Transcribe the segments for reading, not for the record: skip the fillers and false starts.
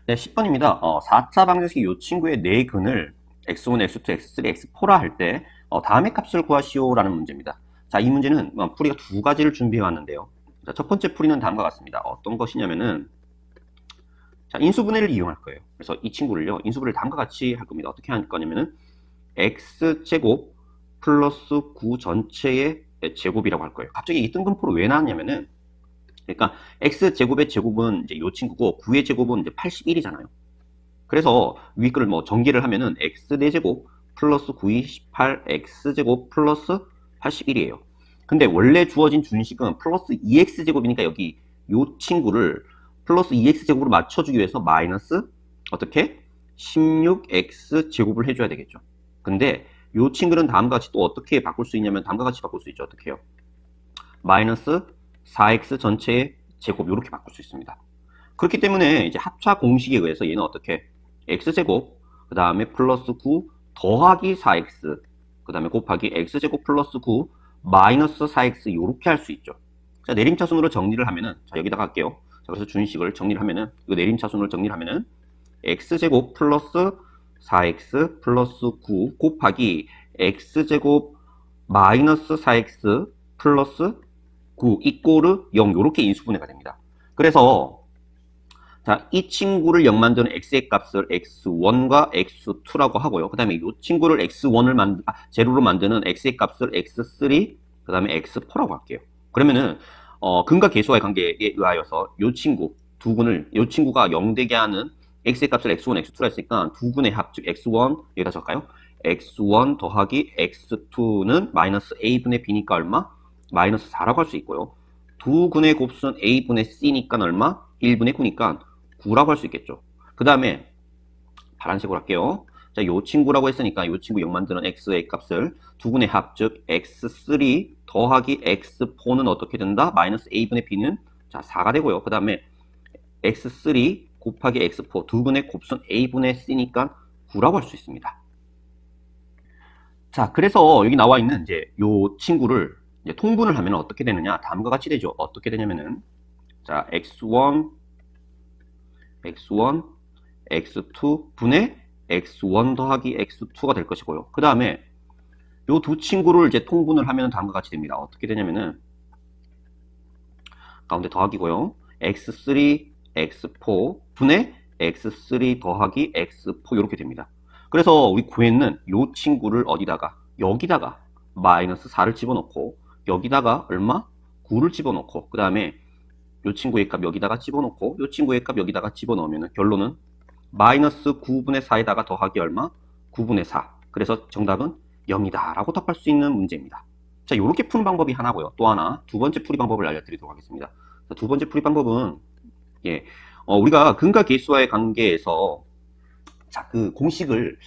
네, 10번입니다. 4차 방정식 이 친구의 네 근을 x1, x2, x3, x4라 할 때 다음의 값을 구하시오라는 문제입니다. 자, 이 문제는 풀이가 두 가지를 준비해 왔는데요. 자, 첫 번째 풀이는 다음과 같습니다. 어떤 것이냐면은 자, 인수분해를 이용할 거예요. 그래서 이 친구를요, 인수분해를 다음과 같이 할 겁니다. 어떻게 할 거냐면은 x제곱 플러스 9 전체의 제곱이라고 할 거예요. 갑자기 이 뜬금포로 왜 나왔냐면은 그러니까 x제곱의 제곱은 이제 이 친구고 9의 제곱은 이제 81이잖아요. 그래서 위 거를 뭐 전개를 하면은 x 4제곱 플러스 9이 18 x제곱 플러스 81이에요. 근데 원래 주어진 준식은 플러스 2x제곱이니까 여기 요 친구를 플러스 2x제곱으로 맞춰주기 위해서 마이너스 어떻게? 16x제곱을 해줘야 되겠죠. 근데 요 친구는 다음과 같이 또 어떻게 바꿀 수 있냐면 다음과 같이 바꿀 수 있죠. 어떻게 해요? 마이너스 4x 전체의 제곱 이렇게 바꿀 수 있습니다. 그렇기 때문에 이제 합차 공식에 의해서 얘는 어떻게 x제곱 그 다음에 플러스 9 더하기 4x 그 다음에 곱하기 x제곱 플러스 9 마이너스 4x 이렇게 할 수 있죠. 자, 내림차순으로 정리를 하면은 자 여기다가 할게요. 자, 그래서 준식을 정리를 하면은 이거 내림차순으로 정리를 하면은 x제곱 플러스 4x 플러스 9 곱하기 x제곱 마이너스 4x 플러스 9 이꼬르 0 이렇게 인수분해가 됩니다. 그래서 자, 이 친구를 0 만드는 x의 값을 x1과 x2라고 하고요. 그 다음에 이 친구를 x1을 제로로 만드는 x의 값을 x3, 그 다음에 x4라고 할게요. 그러면은 근과 계수와의 관계에 의하여서 이 친구 두 근을 이 친구가 0 되게 하는 x의 값을 x1, x2라 했으니까 두 근의 합, 즉 x1 여기다 적을까요? x1 더하기 x2는 마이너스 a분의 b니까 얼마? 마이너스 4라고 할 수 있고요. 두 근의 곱수는 a분의 c니까 얼마? 1분의 9니까 9라고 할 수 있겠죠. 그 다음에 파란색으로 할게요. 자, 요 친구라고 했으니까 요 친구 0 만드는 x의 값을 두 근의 합, 즉 x3 더하기 x4는 어떻게 된다? 마이너스 a분의 b는 자 4가 되고요. 그 다음에 x3 곱하기 x4 두 근의 곱수는 a분의 c니까 9라고 할 수 있습니다. 자, 그래서 여기 나와 있는 이제 요 친구를 이제 통분을 하면 어떻게 되느냐? 다음과 같이 되죠. 어떻게 되냐면은 자, x1, x2 분의 x1 더하기 x2가 될 것이고요. 그 다음에 요 두 친구를 이제 통분을 하면 다음과 같이 됩니다. 어떻게 되냐면은 가운데 더하기고요. x3, x4 분의 x3 더하기 x4 이렇게 됩니다. 그래서 우리 구했는 요 친구를 어디다가 여기다가 마이너스 4를 집어넣고 여기다가 얼마? 9를 집어넣고 그 다음에 요 친구의 값 여기다가 집어넣고 요 친구의 값 여기다가 집어넣으면 결론은 마이너스 9분의 4에다가 더하기 얼마? 9분의 4. 그래서 정답은 0이다 라고 답할 수 있는 문제입니다. 자, 요렇게 푸는 방법이 하나고요. 또 하나 두 번째 풀이 방법을 알려드리도록 하겠습니다. 자, 두 번째 풀이 방법은 우리가 근과 계수와의 관계에서 자, 그 공식을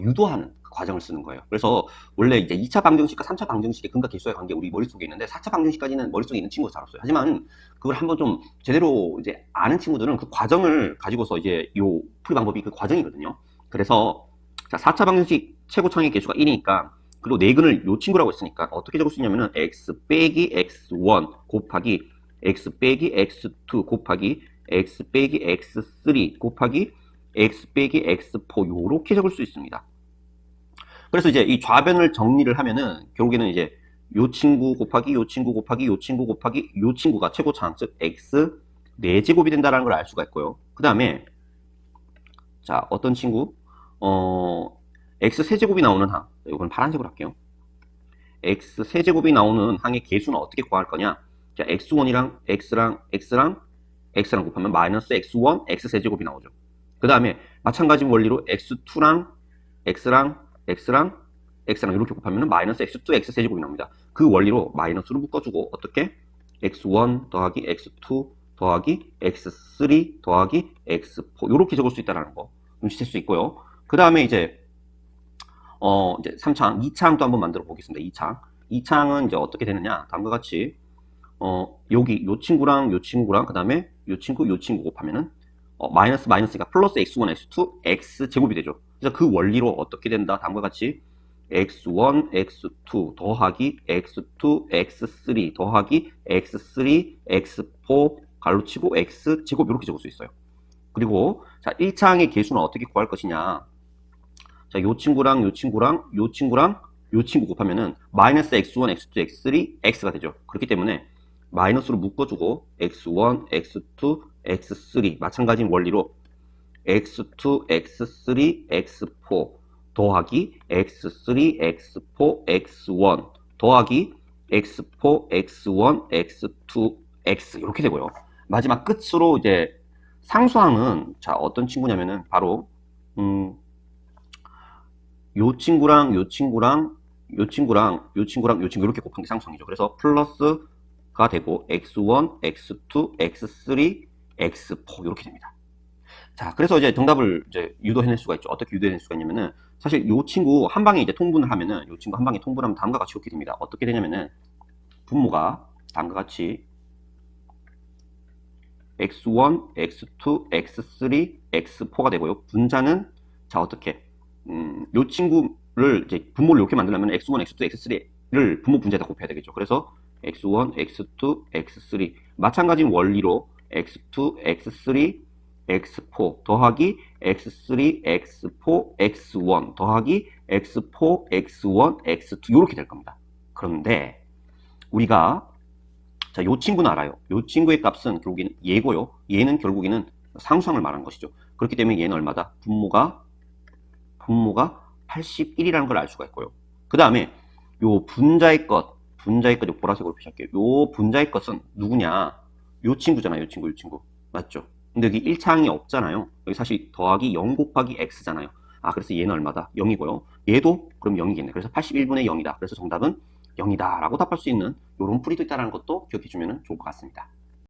유도하는 과정을 쓰는 거예요. 그래서 원래 이제 2차 방정식과 3차 방정식의 근과 계수와의 관계 우리 머릿속에 있는데 4차 방정식까지는 머릿속에 있는 친구가 잘 없어요. 하지만 그걸 한번 좀 제대로 이제 아는 친구들은 그 과정을 가지고서 이제 요 풀이 방법이 그 과정이거든요. 그래서 자, 4차 방정식 최고창의 계수가 1이니까 그리고 네 근을 요 친구라고 했으니까 어떻게 적을 수 있냐면은 x 빼기 x1 곱하기 x 빼기 x2 곱하기 x 빼기 x3 곱하기 x 빼기 x4 요렇게 적을 수 있습니다. 그래서 이제 이 좌변을 정리를 하면은 결국에는 이제 요 친구 곱하기 요 친구 곱하기 요 친구 곱하기 요 친구가 최고차항 즉 x 4제곱이 된다는 걸 알 수가 있고요. 그 다음에 자 어떤 친구 x 세제곱이 나오는 항 이건 파란색으로 할게요. x 세제곱이 나오는 항의 개수는 어떻게 구할 거냐? 자 x1이랑 x랑 곱하면 마이너스 x1 x 세제곱이 나오죠. 그 다음에 마찬가지 원리로 x2랑 x랑 이렇게 곱하면 마이너스 x2 x 세제곱이 나옵니다. 그 원리로 마이너스로 묶어주고 어떻게? x1 더하기 x2 더하기 x3 더하기 x4 이렇게 적을 수 있다는 거 눈치챌 수 있고요. 그 다음에 이제 3창, 2창도 한번 만들어 보겠습니다. 2창은 이제 어떻게 되느냐? 다음과 같이 여기 요 친구랑 그 다음에 요 친구 곱하면은 마이너스니까 플러스 x1, x2, x제곱이 되죠. 그래서 그 원리로 어떻게 된다? 다음과 같이 x1, x2 더하기 x2, x3 더하기 x3, x4 가로치고 x제곱 이렇게 적을 수 있어요. 그리고 자, 1차항의 개수는 어떻게 구할 것이냐. 자, 요 친구랑 요 친구랑 요 친구랑 요 친구 곱하면은 마이너스 x1, x2, x3, x가 되죠. 그렇기 때문에 마이너스로 묶어주고 x1, x2, x3 마찬가지 원리로 x2, x3, x4 더하기 x3, x4, x1 더하기 x4, x1, x2, x 이렇게 되고요. 마지막 끝으로 이제 상수항은 자 어떤 친구냐면은 바로 요 친구랑 요 친구랑 요 친구랑 요 친구랑 요 친구 이렇게 곱한 게 상수항이죠. 그래서 플러스가 되고 x1, x2, x3, x4 이렇게 됩니다. 자, 그래서 이제 정답을 이제 유도해낼 수가 있죠. 어떻게 유도해낼 수가 있냐면은 사실 요 친구 한 방에 이제 통분을 하면은 요 친구 한 방에 통분을 하면 다음과 같이 이렇게 됩니다. 어떻게 되냐면은 분모가 다음과 같이 x1, x2, x3, x4가 되고요. 분자는 자 어떻게 요 친구를 이제 분모를 이렇게 만들려면 x1, x2, x3를 분모 분자에다 곱해야 되겠죠. 그래서 x1, x2, x3 마찬가지 원리로 x2, x3, x4 더하기 x3, x4, x1 더하기 x4, x1, x2 이렇게 될 겁니다. 그런데 우리가 자, 요 친구는 알아요. 요 친구의 값은 결국에는 얘고요. 얘는 결국에는 상수항을 말하는 것이죠. 그렇기 때문에 얘는 얼마다? 분모가 81이라는 걸 알 수가 있고요. 그 다음에 요 분자의 것 보라색으로 표시할게요. 요 분자의 것은 누구냐? 요 친구잖아요. 요 친구. 맞죠? 근데 여기 1차항이 없잖아요. 여기 사실 더하기 0 곱하기 x잖아요. 아, 그래서 얘는 얼마다? 0이고요. 얘도 그럼 0이겠네. 그래서 81분의 0이다. 그래서 정답은 0이다 라고 답할 수 있는 요런 풀이도 있다는 것도 기억해 주면 좋을 것 같습니다.